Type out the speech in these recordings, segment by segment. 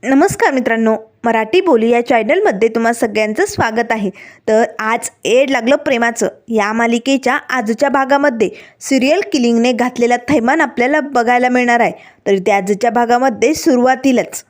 नमस्कार मित्रांनो, मराठी बोली या चॅनलमध्ये तुम्हा सगळ्यांचं स्वागत आहे. तर आज एड लागलं प्रेमाचं या मालिकेच्या आजच्या भागामध्ये सिरियल किलिंगने घातलेला थैमान आपल्याला बघायला मिळणार आहे. तर त्या आजच्या भागामध्ये सुरुवातीलाच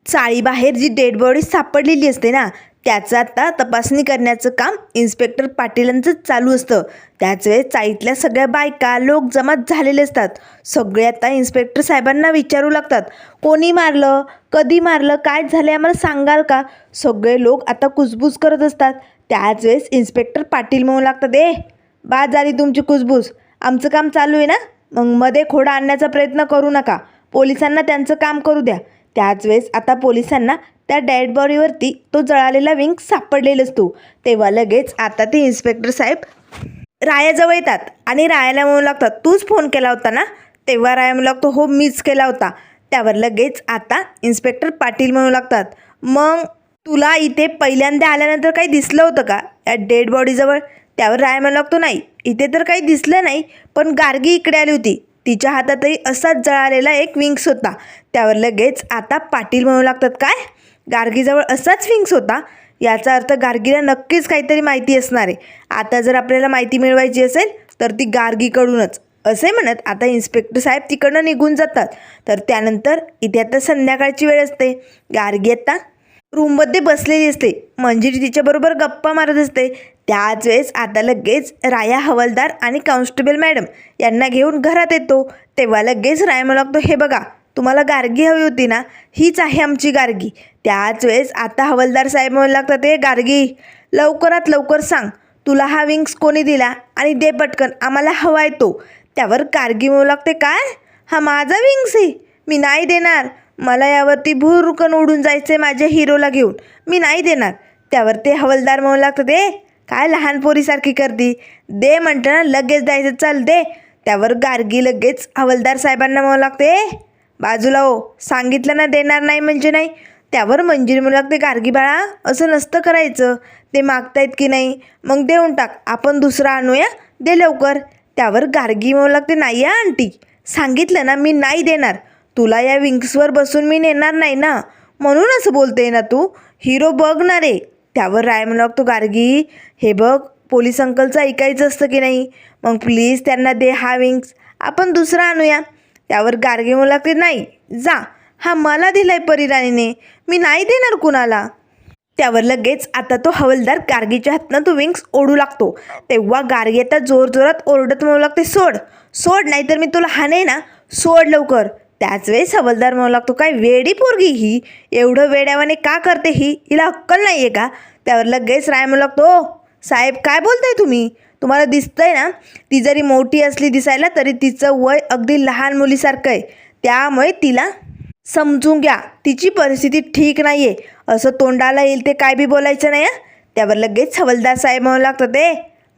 चाळीबाहेर जी डेड बॉडी सापडलेली असते ना, त्याचं आता तपासणी करण्याचं काम इन्स्पेक्टर पाटीलांचं चालू असतं. त्याच वेळेस चाळीतल्या सगळ्या बायका लोक जमा झालेले असतात. सगळे आता इन्स्पेक्टर साहेबांना विचारू लागतात, कोणी मारलं, कधी मारलं, काय झालं आम्हाला सांगाल का. सगळे लोक आता कुजबूज करत असतात. त्याच वेळेस इन्स्पेक्टर पाटील म्हणू लागतात, बाद झाली तुमची कुजबूज, आमचं काम चालू आहे ना, मग मध्ये खोडा आणण्याचा प्रयत्न करू नका, पोलिसांना त्यांचं काम करू द्या. त्याच वेळेस आता पोलिसांना त्या डेड बॉडीवरती तो जळालेला विंग सापडलेला असतो. तेव्हा लगेच आता ते इन्स्पेक्टर साहेब रायाजवळ येतात आणि रायाला म्हणू लागतात, तूच फोन केला होता ना. तेव्हा राया म्हणू लागतो, हो मीच केला होता. त्यावर लगेच आता इन्स्पेक्टर पाटील म्हणू लागतात, मग तुला इथे पहिल्यांदा आल्यानंतर काही दिसलं होतं का या डेड बॉडीजवळ. त्यावर राया म्हणू लागतो, नाही इथे तर काही दिसलं नाही, पण गार्गी इकडे आली होती, तिच्या हातातही असाच जळालेला एक विंग्स होता. त्यावर लगेच आता पाटील म्हणू लागतात, काय गार्गीजवळ असाच विंग्स होता, याचा अर्थ गार्गीला नक्कीच काहीतरी माहिती असणार आहे. आता जर आपल्याला माहिती मिळवायची असेल तर ती गार्गीकडूनच, असे म्हणत आता इन्स्पेक्टर साहेब तिकडनं निघून जातात. तर त्यानंतर इथे आता संध्याकाळची वेळ असते. गार्गी आता रूममध्ये बसलेली असते, मंजिरी तिच्याबरोबर गप्पा मारत असते. त्याच वेळेस आता लगेच राया हवालदार आणि कॉन्स्टेबल मॅडम यांना घेऊन घरात येतो. तेव्हा लगेच राया म्हणू लागतो, हे बघा तुम्हाला गार्गी हवी होती ना, हीच आहे आमची गार्गी. त्याच वेळेस आता हवालदार साहेब म्हणू लागतात, गार्गी लवकरात लवकर सांग, तुला हा विंग्स कोणी दिला आणि दे पटकन, आम्हाला हवा आहे तो. त्यावर गार्गी म्हणू लागते, काय हा माझा विंग्स आहे, मी नाही देणार, मला यावरती भुरकन उडून जायचं आहे माझ्या हिरोला घेऊन, मी नाही देणार. त्यावर ते हवालदार म्हणू लागतात, काय लहान पोरीसारखी करती, दे म्हणतं ना, लगेच द्यायचं, चल दे. त्यावर गार्गी लगेच हवालदार साहेबांना म्हणू लागते, बाजूला हो, सांगितलं ना देणार नाही म्हणजे नाही. त्यावर मंजिरी म्हणू लागते, गार्गी बाळा असं नसतं करायचं, ते मागतायत की नाही, मग देऊन टाक, आपण दुसरा आणूया, दे लवकर. त्यावर गार्गी म्हणू लागते, नाही आंटी, सांगितलं ना मी नाही देणार, तुला या विंग्सवर बसून मी नेणार नाही ना, म्हणून असं बोलते ना तू, हिरो बघणार आहे. त्यावर राय म्हणू लागतो, गार्गी हे बघ, पोलीस अंकलचं ऐकायचं असतं की नाही, मग प्लीज त्यांना दे हा विंग्स, आपण दुसरा आणूया. त्यावर गार्गी म्हणू लागते, नाही जा, हा मला दिलाय परिराणीने, मी नाही देणार कुणाला. त्यावर लगेच आता तो हवालदार गार्गीच्या हातनं तो विंग्स ओढू लागतो. तेव्हा गार्गी आता जोरजोरात ओरडत म्हणू लागते, सोड सोड, नाहीतर मी तुला हाणे ना, सोड लवकर. त्याच वेळेस हवालदार म्हणू लागतो, काय वेडी पोरगी ही, एवढं वेड्यावाने का करते ही, हिला अक्कल नाही आहे का. त्यावर लगेच राय म्हणू लागतो, साहेब काय बोलताय तुम्ही, तुम्हाला दिसतंय ना, ती जरी मोठी असली दिसायला तरी तिचं वय अगदी लहान मुलीसारखं आहे, त्यामुळे तिला समजून घ्या, तिची परिस्थिती ठीक नाही आहे, असं तोंडाला येईल ते काय बी बोलायचं नाही. त्यावर लगेच हवालदार साहेब म्हणू लागतात,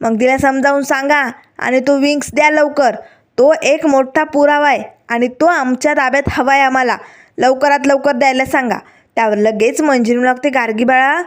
मग तिला समजावून सांगा आणि तो विंग्स द्या लवकर, तो एक मोठा पुरावा आहे आणि तो आमच्या ताब्यात हवा आहे, आम्हाला लवकरात लवकर द्यायला सांगा. त्यावर लगेच मंजिरी म्हणू लागते, गार्गी बाळा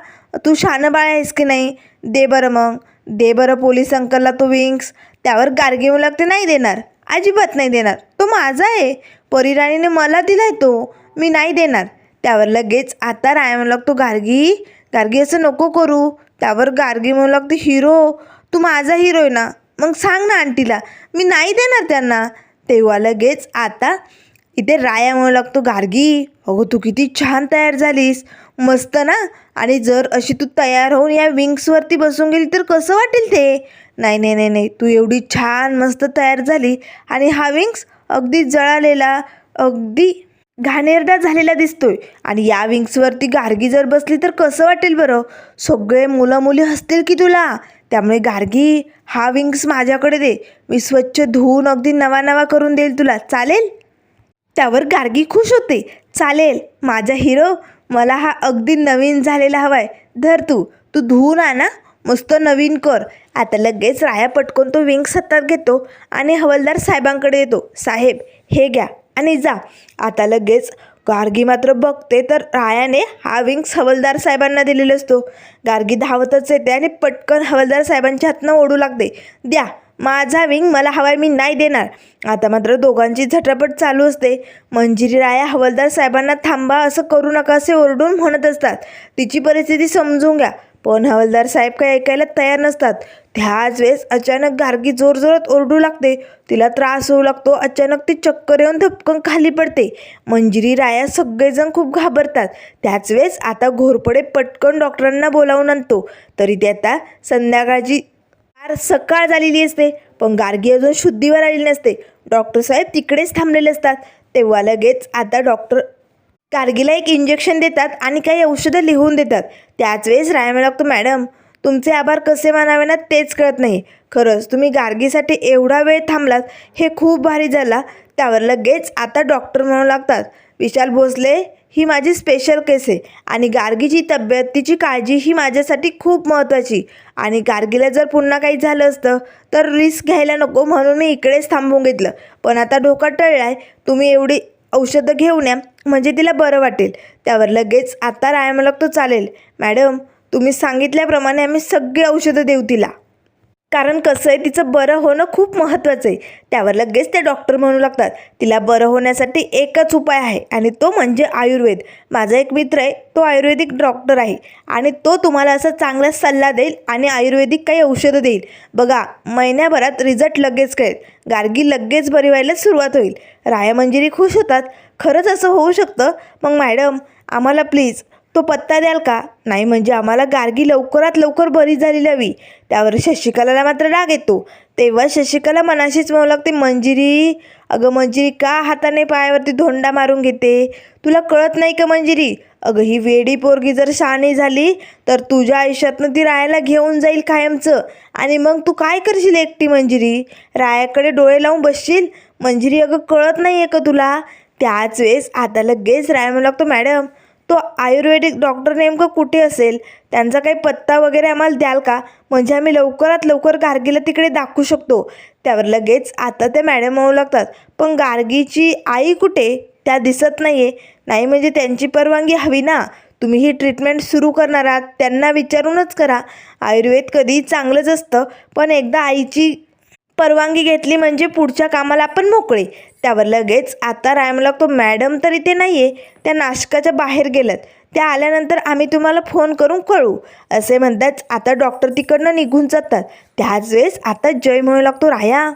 तू शहाणं बाळ आहेस की नाही, दे बरं, मग दे बरं पोलीस अंकलला तो विंग्स. त्यावर गार्गी म्हणू लागते, नाही देणार, अजिबात नाही देणार, तो माझा आहे, परिराणीने मला दिलाय तो, मी नाही देणार. त्यावर लगेच आता राय म्हणू लागतो, गार्गी गार्गी असं नको करू. त्यावर गार्गी म्हणू लागते, हिरो तू माझा हिरो आहे ना, मग सांग ना आंटीला, मी नाही देणार त्यांना. तेव्हा लगेच आता इथे राया म्हणू लागतो, गार्गी अगं तू किती छान तयार झालीस, मस्त ना, आणि जर अशी तू तयार होऊन या विंग्सवरती बसून गेली तर कसं वाटेल ते. नाही नाही नाही नाही, तू एवढी छान मस्त तयार झाली आणि हा विंग्स अगदी जळालेला, अगदी घाणेरडा झालेला दिसतोय, आणि या विंग्सवरती गार्गी जर बसली तर कसं वाटेल बरं, सगळे मुलं मुली हसतील की तुला. त्यामुळे गार्गी हा विंग्स माझ्याकडे दे, मी स्वच्छ धुवून अगदी नवा नवा करून देईल तुला, चालेल. त्यावर गार्गी खुश होते, चालेल माझा हिरो, मला हा अगदी नवीन झालेला हवा आहे, धर तू तू धुवून आणा, मस्त नवीन कर. आता लगेच राया पटकन तो विंग्स हातात घेतो आणि हवालदार साहेबांकडे येतो, साहेब हे घ्या आणि जा. आता लगेच गार्गी मात्र बघते तर रायाने हा विंग्स हवालदार साहेबांना दिलेला असतो. गार्गी धावतच येते आणि पटकन हवालदार साहेबांच्या हातनं ओढू लागते, द्या माझा विंग मला हवाय, मी नाही देणार. आता मात्र दोघांची झटापट चालू असते. मंजिरी राया हवालदार साहेबांना थांबा, असं करू नका असे ओरडून म्हणत असतात. तिची परिस्थिती समजून घ्या. पण हवालदार साहेब काही ऐकायला तयार नसतात. त्याच वेळेस अचानक गार्गी जोरजोरात ओरडू लागते. तिला त्रास होऊ लागतो. अचानक ती चक्कर येऊन धपकन खाली पडते. मंजिरी राया सगळेजण खूप घाबरतात. त्याच वेळेस आता घोरपडे पटकन डॉक्टरांना बोलावून आणतो. तरी ते आता संध्याकाळची सकाळ झालेली असते, पण गार्गी अजून शुद्धीवर आलेली नसते. डॉक्टर साहेब तिकडेच थांबलेले असतात. तेव्हा लगेच आता डॉक्टर गार्गीला एक इंजेक्शन देतात आणि काही औषधं लिहून देतात. त्याच वेळेस राया म्हणू लागतो, मॅडम तुमचे आभार कसे मानावे ना तेच कळत नाही. खरंच तुम्ही गार्गीसाठी एवढा वेळ थांबलात हे खूप भारी झाला. त्यावर लगेच आता डॉक्टर म्हणू लागतात, विशाल भोसले ही माझी स्पेशल केस आहे आणि गार्गीची तब्येत, तिची काळजी ही माझ्यासाठी खूप महत्त्वाची. आणि गार्गीला जर पुन्हा काही झालं असतं तर रिस्क घ्यायला नको म्हणून मी इकडेच थांबवून घेतलं. पण आता धोका टळलाय. तुम्ही एवढी औषधं घेऊन या म्हणजे तिला बरं वाटेल. त्यावर लगेच आता राया म्हणू लागतो, चालेल मॅडम, तुम्ही सांगितल्याप्रमाणे आम्ही सगळी औषधं देऊ तिला. कारण कसं आहे, तिचं बरं होणं खूप महत्त्वाचं आहे. त्यावर लगेच ते डॉक्टर म्हणू लागतात, तिला बरं होण्यासाठी एकच उपाय आहे आणि तो म्हणजे आयुर्वेद. माझा एक मित्र आहे, तो आयुर्वेदिक डॉक्टर आहे आणि तो तुम्हाला असा चांगला सल्ला देईल आणि आयुर्वेदिक काही औषधं देईल. बघा, महिन्याभरात रिझल्ट लगेच कळेल. गार्गी लगेच बरी व्हायला सुरुवात होईल. राया मंजिरी खुश होतात. खरंच असं होऊ शकतं? मग मॅडम आम्हाला प्लीज तो पत्ता द्याल का? नाही म्हणजे आम्हाला गार्गी लवकरात लवकर बरी झालेली हवी. त्यावर शशिकलाला मात्र राग येतो. तेव्हा शशिकला मनाशीच म्हणू लागते, मंजिरी, अगं मंजिरी का हाताने पायावरती धोंडा मारून घेते? तुला कळत नाही का मंजिरी? अगं ही वेडी पोरगी जर शहाणी झाली तर तुझ्या आयुष्यातनं ती रायाला घेऊन जाईल कायमचं. आणि मग तू काय करशील एकटी मंजिरी? रायाकडे डोळे लावून बसशील? मंजिरी अगं कळत नाही आहे का तुला? त्याच वेळेस आता लगेच राया म्हणू लागतो, मॅडम तो आयुर्वेदिक डॉक्टर नेमकं कुठे असेल? त्यांचा काही पत्ता वगैरे आम्हाला द्याल का? म्हणजे आम्ही लवकरात लवकर गार्गीला तिकडे दाखवू शकतो. त्यावर लगेच आता ते मॅडम म्हणू लागतात, पण गार्गीची आई कुठे? त्या दिसत नाही आहे. नाही म्हणजे त्यांची परवानगी हवी ना. तुम्ही ही ट्रीटमेंट सुरू करणार आहात त्यांना विचारूनच करा. आयुर्वेद कधी चांगलंच असतं, पण एकदा आईची परवानगी घेतली म्हणजे पुढच्या कामाला आपण मोकळे. त्यावर लगेच आता राया म्हणू लागतो, मॅडम तर इथे नाही आहे, त्या नाशकाच्या बाहेर गेल्यात. त्या आल्यानंतर आम्ही तुम्हाला फोन करून कळू. असे म्हणताच आता डॉक्टर तिकडनं निघून जातात. त्याच वेळेस आता जय म्हणू लागतो, राया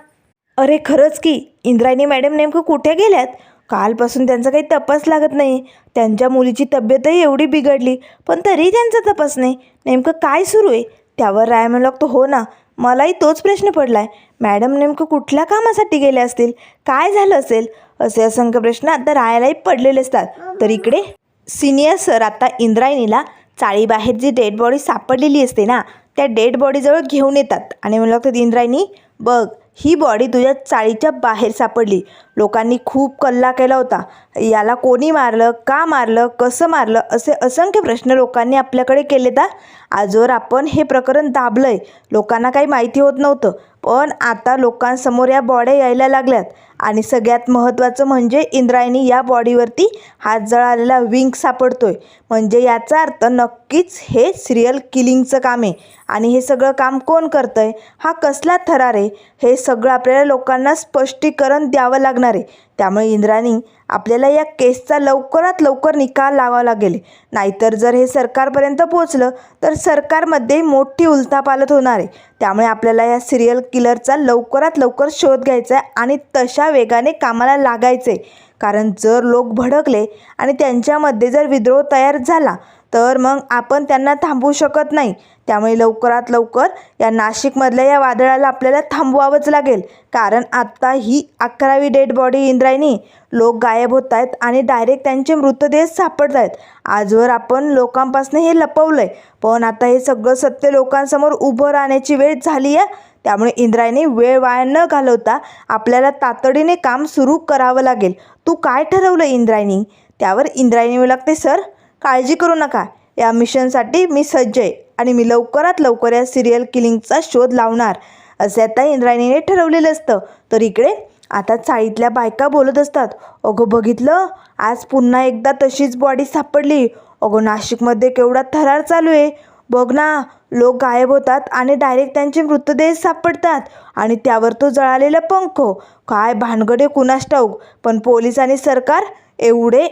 अरे खरंच की इंद्रायणी मॅडम नेमकं कुठे गेल्यात? कालपासून त्यांचा काही तपास लागत नाही. त्यांच्या मुलीची तब्येतही एवढी बिघडली पण तरी त्यांचा तपास नाही. नेमकं काय सुरू आहे? त्यावर राया म्हणू लागतो, हो ना, मलाही तोच प्रश्न पडलाय. मॅडम नेमकं कुठल्या कामासाठी गेले असतील? काय झालं असेल? असे असंख्य प्रश्न आता रायालाही पडलेले असतात. तर इकडे सिनियर सर आता इंद्रायणीला चाळीबाहेर जी डेड बॉडी सापडलेली असते ना, त्या डेड बॉडीजवळ घेऊन येतात आणि म्हणू लागतात, इंद्रायणी बघ, ही बॉडी तुझ्या चाळीच्या बाहेर सापडली. लोकांनी खूप कल्ला केला होता. याला कोणी मारलं, का मारलं, कसं मारलं, असे असंख्य प्रश्न लोकांनी आपल्याकडे केले. तर आजवर आपण हे प्रकरण दाबलंय. लोकांना काही माहिती होत नव्हतं, पण आता लोकांसमोर या बॉड्या यायला लागल्यात. आणि सगळ्यात महत्त्वाचं म्हणजे इंद्रायणी या बॉडीवरती हात जळालेला विंग सापडतोय. म्हणजे याचा अर्थ नक्कीच हे सिरियल किलिंगचं काम आहे. आणि हे सगळं काम कोण करतंय? हा कसला थरार आहे? हे सगळं आपल्याला लोकांना स्पष्टीकरण द्यावं लागणार आहे. त्यामुळे इंद्रायणी आपल्याला या केसचा लवकरात लवकर निकाल लावावा लागेल. नाहीतर जर हे सरकारपर्यंत पोचलं तर सरकारमध्ये मोठी उलथापालथ होणार आहे. त्यामुळे आपल्याला या सिरियल किलरचा लवकरात लवकर शोध घ्यायचा आहे आणि तशा वेगाने कामाला लागायचे. कारण जर लोक भडकले आणि त्यांच्यामध्ये जर विद्रोह तयार झाला तर मग आपण त्यांना थांबवू शकत नाही. त्यामुळे लवकरात लवकर या नाशिकमधल्या या वादळाला आपल्याला थांबवावंच लागेल. कारण आत्ता ही 11वी डेड बॉडी इंद्रायणी, लोक गायब होत आहेत आणि डायरेक्ट त्यांचे मृतदेह सापडत आहेत. आजवर आपण लोकांपासून हे लपवलं आहे, पण आता हे सगळं सत्य लोकांसमोर उभं राहण्याची वेळ झाली आहे. त्यामुळे इंद्रायणी वेळ वाया न घालवता आपल्याला तातडीने काम सुरू करावं लागेल. तू काय ठरवलं इंद्रायणी? त्यावर इंद्रायणी म्हणू लागते, सर काळजी करू नका, या मिशनसाठी मी सज्ज आहे आणि मी लवकरात लवकर या सिरियल किलिंगचा शोध लावणार. असे आता इंद्रायणीने ठरवलेलं असतं. तर इकडे आता चाळीतल्या बायका बोलत असतात, अगं बघितलं, आज पुन्हा एकदा तशीच बॉडी सापडली. अगं नाशिकमध्ये केवढा थरार चालू आहे. बघ ना, लोक गायब होतात आणि डायरेक्ट त्यांचे मृतदेह सापडतात आणि त्यावर तो जळालेला पंख. काय भानगडे कुणास ठाऊक, पण पोलीस आणि सरकार एवढे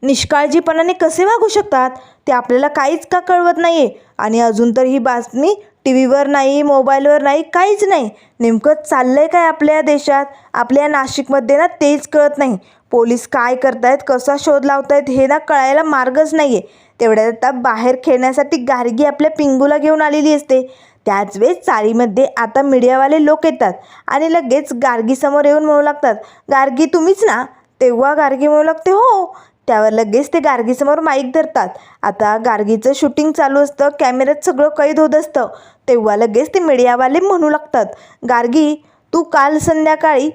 निष्काळजीपणाने कसे वागू शकतात ते आपल्याला काहीच का कळवत नाही आहे. आणि अजून तर ही बातमी टी व्हीवर नाही, मोबाईलवर नाही, काहीच नाही. नेमकं चाललंय काय आपल्या देशात, आपल्या नाशिकमध्ये ना, तेच कळत नाही. पोलीस काय करतायत, कसा शोध लावतायत हे ना कळायला मार्गच नाही आहे. तेवढ्यात आता बाहेर खेळण्यासाठी गार्गी आपल्या पिंगूला घेऊन आलेली असते. त्याच वेळेस चाळीमध्ये आता मीडियावाले लोक येतात आणि लगेच गार्गीसमोर येऊन म्हणू लागतात, गार्गी तुम्हीच ना? तेव्हा गार्गी म्हणू लागते, हो. त्यावर लगेच ते गार्गीसमोर माईक धरतात. आता गार्गीचं शूटिंग चालू असतं, कॅमेऱ्यात सगळं कैद होत असतं. तेव्हा लगेच ते मीडियावाले म्हणू लागतात, गार्गी तू काल संध्याकाळी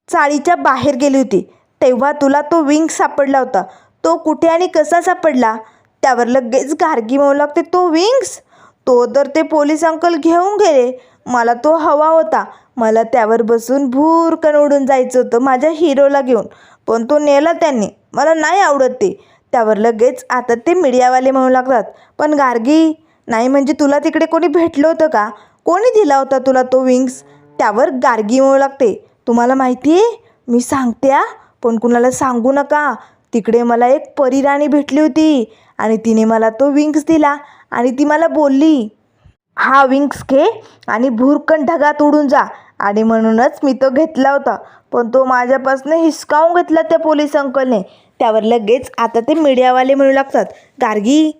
चाळीच्या बाहेर गेली होती, तेव्हा तुला तो विंग सापडला होता. तो कुठे आणि कसा सापडला? त्यावर लगेच गार्गी म्हणू लागते, तो विंग्स? तो तर ते पोलीस अंकल घेऊन गेले. मला तो हवा होता. मला त्यावर बसून भुरकन उडून जायचं होतं माझ्या हिरोला घेऊन, पण तो नेला त्यांनी. मला नाही आवडत ते. त्यावर लगेच आता ते मीडियावाले म्हणू लागतात, पण गार्गी नाही म्हणजे तुला तिकडे कोणी भेटलं होतं का? कोणी दिला होता तुला तो विंग्स? त्यावर गार्गी म्हणू लागते, तुम्हाला माहिती आहे, मी सांगते पण कुणाला सांगू नका. तिकडे मला एक परीराणी भेटली होती आणि तिने मला तो विंग्स दिला आणि ती मला बोलली, हा विंग्स घे आणि भुरकन ढगात उडून जा. आणि म्हणूनच मी तो घेतला होता, पण तो माझ्यापासून हिसकावून घेतला त्या पोलीस अंकलने. त्यावर लगेच आता ते मीडियावाले म्हणू लागतात, गार्गी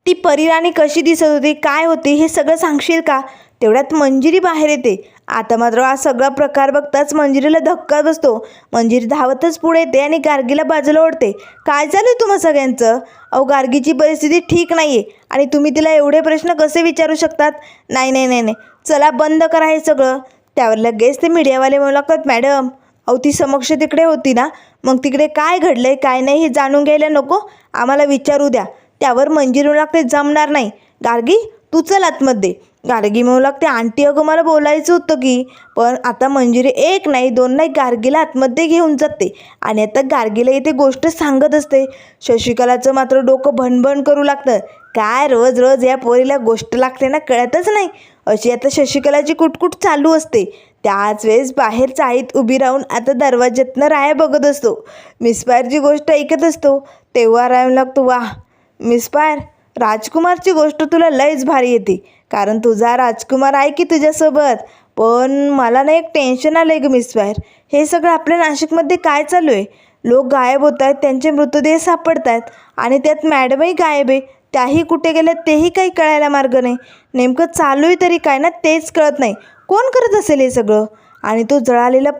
ती परीराणी कशी दिसत होती, काय होती, हे सगळं सांगशील का? तेवढ्यात मंजिरी बाहेर येते. आता मात्र हा सगळा प्रकार बघताच मंजिरीला धक्का बसतो. मंजिरी धावतच पुढे येते आणि गार्गीला बाजूला ओढते. काय झालं तुम्हा सगळ्यांचं? अहो, गार्गीची परिस्थिती ठीक नाही आहे आणि तुम्ही तिला एवढे प्रश्न कसे विचारू शकतात? नाही नाही नाही नाही, चला बंद करा हे सगळं. त्यावर लगेच ते मीडियावाले म्हणू लागतात, मॅडम अहो ती समक्ष तिकडे होती ना, मग तिकडे काय घडलंय काय नाही हे जाणून घ्यायला नको, आम्हाला विचारू द्या. त्यावर मंजिरी म्हणू लागते, जमणार नाही. गार्गी तू चल आतमध्ये. गार्गी म्हणू लागते, आंटी अगं मला बोलायचं होतं की. पण आता मंजिरी एक नाही दोन नाही गार्गीला आतमध्ये घेऊन जाते आणि आता गार्गीला इथे गोष्ट सांगत असते. शशिकलाचं मात्र डोकं भणभण करू लागतं. काय रोज रोज या पोरीला गोष्ट लागते ना, कळतच नाही. अशी आता शशिकलाची कुटकुट चालू असते. त्याच वेळेस बाहेर चाळीत उभी राहून आता दरवाज्यातनं राया बघत असतो. मिसफायरची गोष्ट ऐकत असतो. तेव्हा राया लागतो, वाह मिसफायर, राजकुमारची गोष्ट तुला लयच भारी येते, कारण तुझा राजकुमार आहे की तुझ्यासोबत. पण मला ना एक टेन्शन आलं आहे ग मिसफायर. हे सगळं आपल्या नाशिकमध्ये काय चालू आहे? लोक गायब होत आहेत, त्यांचे मृतदेह सापडत आहेत आणि त्यात मॅडमही गायब आहे. त्याही कुठे गेल्या तेही काही कळायला मार्ग नाही. नेमकं चालू आहे तरी काय ना तेच कळत नाही. कोण करत असेल हे सगळं? आणि तो जळालेला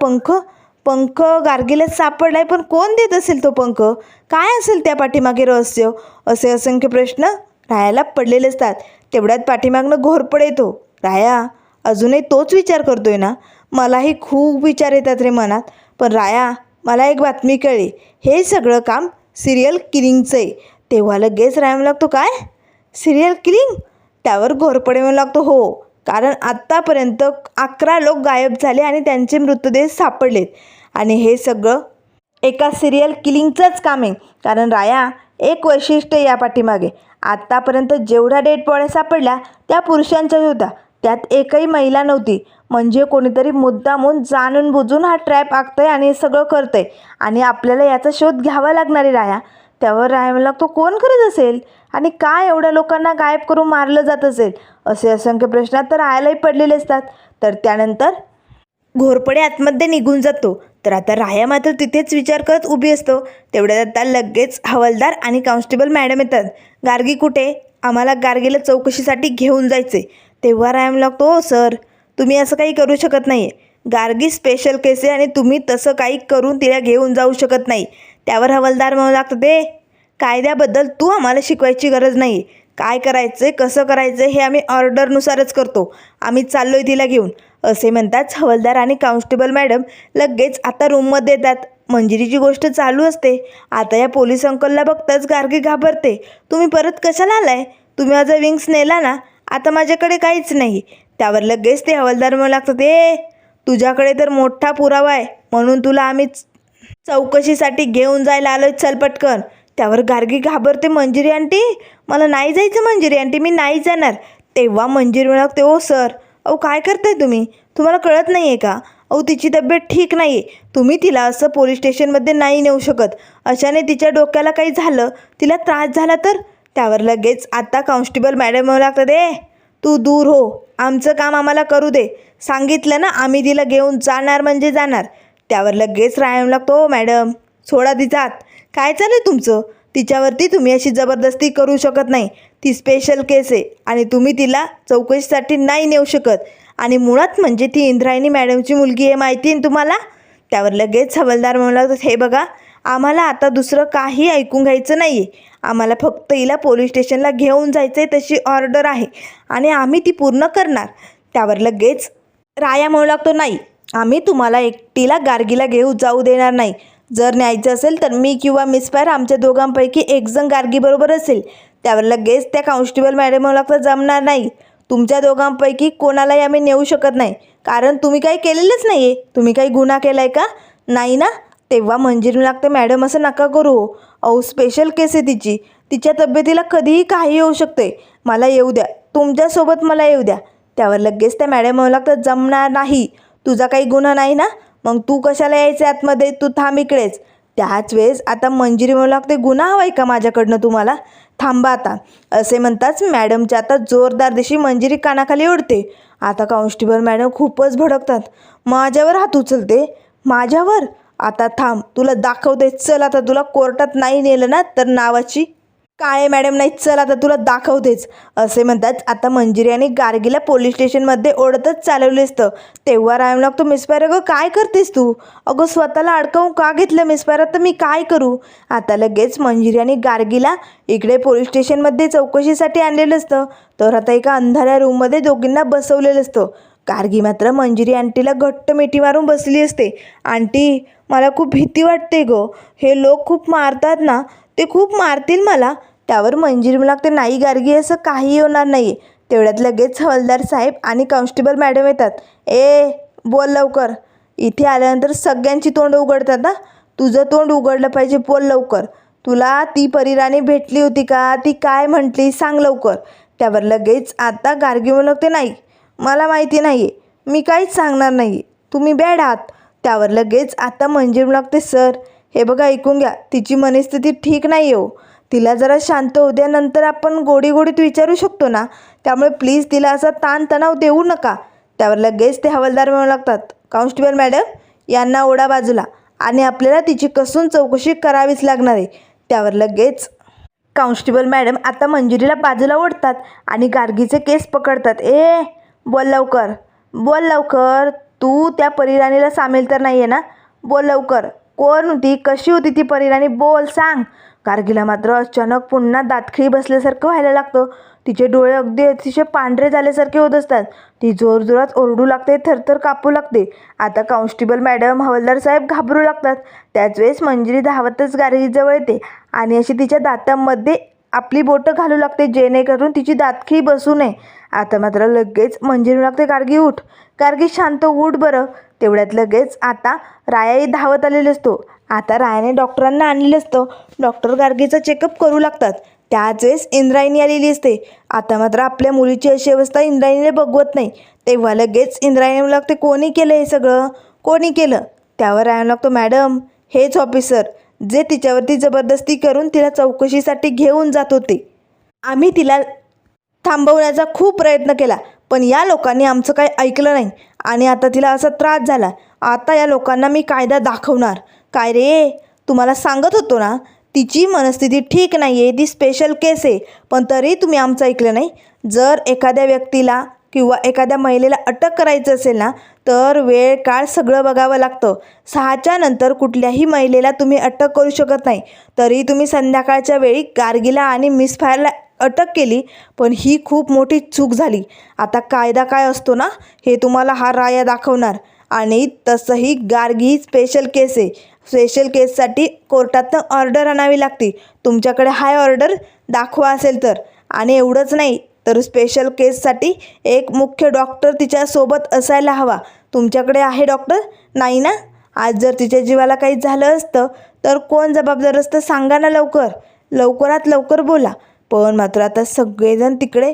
पंख गार्गीला सापडलाय, पण कोण देत असेल तो पंख? काय असेल त्या पाठीमागे रहस्य? असे असंख्य प्रश्न रायाला पडलेले असतात. तेवढ्यात पाठीमागनं घोरपड येतो. राया अजूनही तोच विचार करतोय ना? मलाही खूप विचार येतात रे मनात. पण राया मला एक बातमी कळली, हे सगळं काम सिरियल किलिंगचं आहे. तेव्हा लगेच राया म्हणू लागतो, काय सिरियल किलिंग? त्यावर घोरपडे म्हणू लागतो, हो, कारण आत्तापर्यंत 11 लोक गायब झाले आणि त्यांचे मृतदेह सापडलेत आणि हे सगळं एका सिरियल किलिंगचंच काम आहे. कारण राया एक वैशिष्ट्य या पाठीमागे, आत्तापर्यंत जेवढ्या डेड बॉड्या सापडल्या त्या पुरुषांच्याच होत्या, त्यात एकही महिला नव्हती. म्हणजे कोणीतरी मुद्दामून जाणून बुजून हा ट्रॅप आखतंय आणि हे सगळं करतंय आणि आपल्याला याचा शोध घ्यावा लागणार आहे राया. त्यावर राया म्हणला, तो कोण करत असेल आणि काय एवढ्या लोकांना गायब करून मारलं जात असेल? असे असंख्य प्रश्न तर रायालाही पडलेले असतात. तर त्यानंतर घोरपडे आतमध्ये निघून जातो. तर आता राया मात्र तिथेच विचार करत उभी असतो. तेवढ्यात आता लगेच हवालदार आणि कॉन्स्टेबल मॅडम येतात. गार्गी कुठे? आम्हाला गार्गीला चौकशीसाठी घेऊन जायचे. तेव्हा राया लागतो, हो सर, तुम्ही असं काही करू शकत नाही आहे. गार्गी स्पेशल केस आहे आणि तुम्ही तसं काही करून तिला घेऊन जाऊ शकत नाही. त्यावर हवालदार म्हणू लागतं, ते कायद्याबद्दल तू आम्हाला शिकवायची गरज नाही. काय करायचं कसं करायचं हे आम्ही ऑर्डरनुसारच करतो. आम्ही चाललो आहे तिला घेऊन. असे म्हणताच हवालदार आणि कॉन्स्टेबल मॅडम लगेच आता रूममध्ये येतात. मंजिरीची गोष्ट चालू असते. आता या पोलीस अंकलला बघताच गार्गी घाबरते. तुम्ही परत कशाला आलाय? तुम्ही माझा विंग्स नेला ना, आता माझ्याकडे काहीच नाही. त्यावर लगेच ते हवालदार म्हणू लागतात, ते तुझ्याकडे तर मोठा पुरावा आहे, म्हणून तुला आम्ही चौकशीसाठी घेऊन जायला आलोय, चल पटकन. त्यावर गार्गी घाबरते, मंजिरी आंटी मला नाही जायचं, मंजिरी आंटी मी नाही जाणार. तेव्हा मंजिरी म्हणते, ओ सर, अहो काय करताय तुम्ही, तुम्हाला कळत नाही आहे का, अहो तिची तब्येत ठीक नाही आहे, तुम्ही तिला असं पोलीस स्टेशनमध्ये नाही नेऊ शकत, अशाने तिच्या डोक्याला काही झालं, तिला त्रास झाला तर. त्यावर लगेच आता कॉन्स्टेबल मॅडम म्हणू लागतात, तू दूर हो, आमचं काम आम्हाला करू दे, सांगितलं ना आम्ही तिला घेऊन जाणार म्हणजे जाणार. त्यावर लगेच राया लागतो, मॅडम सोडा तिचा हात, काय चालू आहे तुमचं, तिच्यावरती तुम्ही अशी जबरदस्ती करू शकत नाही, ती स्पेशल केस आहे आणि तुम्ही तिला चौकशीसाठी नाही नेऊ शकत, आणि मुळात म्हणजे ती इंद्रायणी मॅडमची मुलगी आहे, माहिती आहे तुम्हाला. त्यावर लगेच हवालदार म्हणू लागतात, हे बघा आम्हाला आता दुसरं काही ऐकून घ्यायचं नाही आहे, आम्हाला फक्त हिला पोलीस स्टेशनला घेऊन जायचं आहे, तशी ऑर्डर आहे आणि आम्ही ती पूर्ण करणार. त्यावर लगेच राया म्हणू लागतो, नाही आम्ही तुम्हाला एकटीला गार्गीला घेऊ जाऊ देणार नाही, जर न्यायचं असेल तर मी किंवा मिस फायर आमच्या दोघांपैकी एकजण गार्गीबरोबर असेल. त्यावर लगेच त्या कॉन्स्टेबल मॅडम म्हणू लागतं, जमणार नाही, तुमच्या दोघांपैकी कोणालाही आम्ही नेऊ शकत नाही, कारण तुम्ही काही केलेलंच नाही आहे, तुम्ही काही गुन्हा केला आहे का, नाही ना. तेव्हा मंजिरी लागते, मॅडम असं नका करू, अहो स्पेशल केस आहे तिची, तिच्या तब्येतीला कधीही काही होऊ शकते, मला येऊ द्या, तुमच्यासोबत मला येऊ द्या. त्यावर लगेच त्या मॅडम म्हणू लागतात, जमणार नाही, तुझा काही गुन्हा नाही ना, मग तू कशाला यायचं आतमध्ये, तू थांब इकडेच. त्याच वेळेस आता मंजिरी म्हणू लागते, गुन्हा हवा आहे का माझ्याकडनं तुम्हाला, थांबा आता. असे म्हणताच मॅडमच्या आता जोरदार दिशी मंजिरी कानाखाली ओढते. आता कॉन्स्टेबल मॅडम खूपच भडकतात, माझ्यावर हात उचलते, माझ्यावर, आता थांब तुला दाखवते, चल आता तुला कोर्टात नाही नेलं ना तर नावाची काळे मॅडम नाही, चल आता तुला दाखवतेच. असे म्हणताच आता मंजिरी आणि गार्गीला पोलीस स्टेशनमध्ये ओढतच चालवले असतं. तेव्हा रायम लागतो, मिस फायर अगं काय करतेस तू, अगं स्वतःला अडकवून का घेतलं मिस फायर, आता मी काय करू. आता लगेच मंजिरी आणि गार्गीला इकडे पोलीस स्टेशनमध्ये चौकशीसाठी आणलेलं असतं, तर आता एका अंधाऱ्या रूममध्ये दोघींना बसवलेलं असतं. गार्गी मात्र मंजिरी आंटीला घट्ट मिठी मारून बसली असते. आंटी मला खूप भीती वाटते गं, हे लोक खूप मारतात ना, ते खूप मारतील मला. त्यावर मंजिरी लागते, नाही गार्गी असं काही होणार नाही. तेवढ्यात लगेच हवालदार साहेब आणि कॉन्स्टेबल मॅडम येतात. बोल लवकर, इथे आल्यानंतर सगळ्यांची तोंड उघडतात ना, तुझं तोंड उघडलं पाहिजे, बोल लवकर, तुला ती परिराणी भेटली होती का, ती काय म्हटली सांग लवकर. त्यावर लगेच आता गार्गी म्हणू लागते, नाही मला माहिती नाही आहे, मी काहीच सांगणार नाही, तुम्ही बॅड आहात. त्यावर लगेच आता मंजिरी लागते, सर हे बघा ऐकून घ्या, तिची मनस्थिती ठीक नाही हो, तिला जरा शांत होऊ द्या, नंतर आपण गोडीगोडीत विचारू शकतो ना, त्यामुळे प्लीज तिला असा ताणतणाव देऊ नका. त्यावर लगेच ते हवालदार म्हणू लागतात, कॉन्स्टेबल मॅडम यांना ओढा बाजूला आणि आपल्याला तिची कसून चौकशी करावीच लागणार आहे. त्यावर लगेच कॉन्स्टेबल मॅडम आता मंजिरीला बाजूला ओढतात आणि गार्गीचे केस पकडतात. बोल लवकर, बोल लवकर, तू त्या परिराणीला सामील तर नाही आहे ना, बोल लवकर, कोण होती, कशी होती ती परिराणी, बोल सांग. गार्गीला मात्र अचानक पुन्हा दातखिळी बसल्यासारखं व्हायला लागतं, तिचे डोळे अगदी अतिशय पांढरे झाल्यासारखे होत असतात, ती जोरजोरात ओरडू लागते, थरथर कापू लागते. आता कॉन्स्टेबल मॅडम हवालदार साहेब घाबरू लागतात. त्याच वेळेस मंजिरी धावतच गार्गीजवळ येते आणि अशी तिच्या दातांमध्ये आपली बोटं घालू लागते, जेणेकरून तिची दातखिळी बसू नये. आता मात्र लगेच मंजिरी लागते, गार्गी उठ, गार्गी शांत उठ बरं. तेवढ्यात लगेच आता रायाही धावत आलेला असतो. आता रायाने डॉक्टरांना आणलेलं असतं, डॉक्टर गार्गीचा चेकअप करू लागतात. त्याच वेळेस इंद्रायणी आलेली असते. आता मात्र आपल्या मुलीची अशी अवस्था इंद्रायणीला बघवत नाही. तेव्हा लगेच इंद्रायणी लागते, कोणी केलं हे सगळं, कोणी केलं. त्यावर राया लागतो, मॅडम हेच ऑफिसर जे तिच्यावरती जबरदस्ती करून तिला चौकशीसाठी घेऊन जात होते, आम्ही तिला थांबवण्याचा खूप प्रयत्न केला, पण या लोकांनी आमचं काही ऐकलं नाही आणि आता तिला असा त्रास झाला. आता या लोकांना मी कायदा दाखवणार. काय रे, तुम्हाला सांगत होतो ना, तिची मनस्थिती ठीक नाही आहे, ती स्पेशल केस आहे, पण तरी तुम्ही आमचं ऐकलं नाही. जर एखाद्या व्यक्तीला किंवा एखाद्या महिलेला अटक करायचं असेल ना, तर वेळ काळ सगळं बघावं लागतं. 6च्या नंतर कुठल्याही महिलेला तुम्ही अटक करू शकत नाही. तरी तुम्ही संध्याकाळच्या वेळी गार्गीला आणि मिस फायरला अटक केली, पण ही खूप मोठी चूक झाली. आता कायदा काय असतो ना, हे तुम्हाला हा राया दाखवणार. आणि तसंही गार्गी स्पेशल केस आहे, स्पेशल केससाठी कोर्टातनं ऑर्डर आणावी लागते. तुमच्याकडे हाय ऑर्डर दाखवा असेल तर, आणि एवढंच नाही तर स्पेशल केससाठी एक मुख्य डॉक्टर तिच्यासोबत असायला हवा. तुमच्याकडे आहे डॉक्टर, नाही ना. आज जर तिच्या जीवाला काही झालं असतं तर कोण जबाबदार असतं सांगा ना लवकर, लवकरात लवकर बोला. पण मात्र आता सगळेजण तिकडे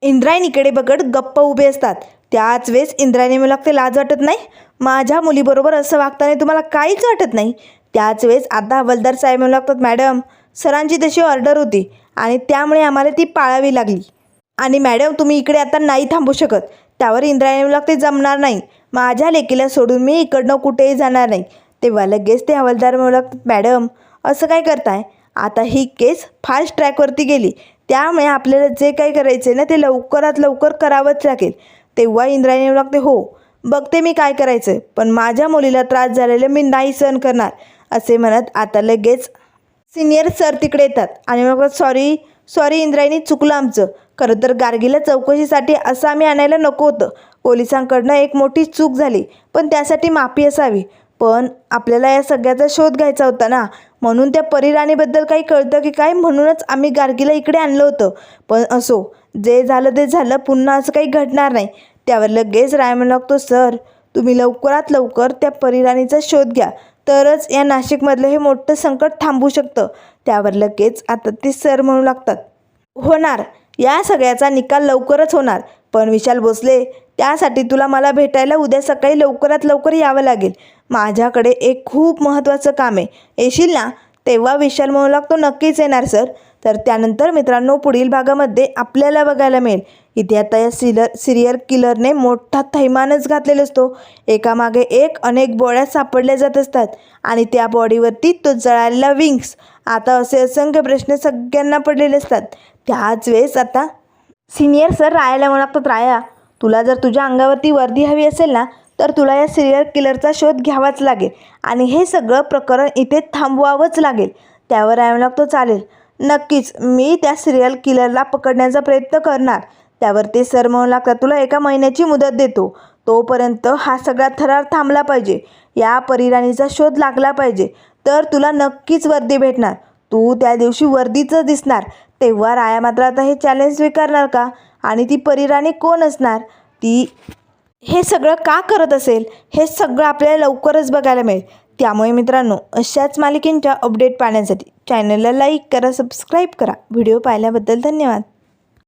इंद्रायणीकडे बघत गप्प उभे असतात. त्याच वेळेस इंद्रायणी मला लागते लाज वाटत नाही, माझ्या मुलीबरोबर असं वागताना तुम्हाला काहीच वाटत नाही. त्याच वेळेस आता हवालदार साहेब म्हणू लागतात, मॅडम सरांची तशी ऑर्डर होती आणि त्यामुळे आम्हाला ती पाळावी लागली. आणि मॅडम तुम्ही इकडे आता नाही थांबू शकत. त्यावर इंद्रायणी म्हणू लागते, जमणार नाही, माझ्या लेकीला सोडून मी इकडनं कुठेही जाणार नाही. तेव्हा लगेच ते हवालदार म्हणू लागतात, मॅडम असं काय करताय, आता ही केस फास्ट ट्रॅकवरती गेली, त्यामुळे आपल्याला जे काही करायचं आहे ना ते लवकरात लवकर करावंच लागेल. तेव्हा इंद्रायणी म्हणू लागते, हो बघते मी काय करायचं आहे, पण माझ्या मुलीला त्रास झालेला मी नाही सहन करणार. असे म्हणत आता लगेच सिनियर सर तिकडे येतात आणि मग सॉरी इंद्रायणी, चुकलं आमचं. खरं तर गार्गीला चौकशीसाठी असं आम्ही आणायला नको होतं. पोलिसांकडनं एक मोठी चूक झाली, पण त्यासाठी माफी असावी. पण आपल्याला या सगळ्याचा शोध घ्यायचा होता ना, म्हणून त्या परिराणीबद्दल काही कळतं की काय, म्हणूनच आम्ही गार्गीला इकडे आणलं होतं. पण असो, जे झालं ते झालं, पुन्हा असं काही घडणार नाही. त्यावर लगेच रायमन लागतो, सर तुम्ही लवकरात लवकर त्या परिराणीचा शोध घ्या, तरच या नाशिकमधलं हे मोठं संकट थांबू शकतं. त्यावर लगेच आता ते सर म्हणू लागतात, होणार, या सगळ्याचा निकाल लवकरच होणार. पण विशाल भोसले, त्यासाठी तुला मला भेटायला उद्या सकाळी लवकरात लवकर यावं लागेल. माझ्याकडे एक खूप महत्त्वाचं काम आहे, येशील ना. तेव्हा विशाल म्हणू लागतो, नक्कीच येणार सर. तर त्यानंतर मित्रांनो पुढील भागामध्ये आपल्याला बघायला मिळेल, इथे आता या सिरियल किलरने मोठा थैमानच घातलेला असतो. एकामागे एक अनेक बॉड्या सापडल्या जात असतात आणि त्या बॉडीवरती तो जळालेला विंग्स. आता असे असंख्य प्रश्न सगळ्यांना पडलेले असतात. त्याच वेळेस आता सिनियर सर रायाला म्हणू लागतात, राया तुला जर तुझ्या अंगावरती वर्दी हवी असेल ना, तर तुला या सिरियल किलरचा शोध घ्यावाच लागेल आणि हे सगळं प्रकरण इथे थांबवावंच लागेल. त्यावर राया म्हणू लागतो, चालेल, नक्कीच मी त्या सिरियल किलरला पकडण्याचा प्रयत्न करणार. त्यावर ते सर म्हणू लागतात, तुला 1 महिन्याची मुदत देतो, तोपर्यंत हा सगळा थरार थांबला पाहिजे, या परिराणीचा शोध लागला पाहिजे, तर तुला नक्कीच वर्दी भेटणार. तू त्या दिवशी वर्दीचं दिसणार. तेव्हा राया मात्र आता हे चॅलेंज स्वीकारणार का, आणि ती परिराणी कोण असणार, ती हे सगळं का करत असेल, हे सगळं आपल्याला लवकरच बघायला मिळेल. त्यामुळे मित्रांनो अशाच मालिकेंच्या अपडेट पाहण्यासाठी चॅनलला लाईक करा, सबस्क्राईब करा. व्हिडिओ पाहिल्याबद्दल धन्यवाद.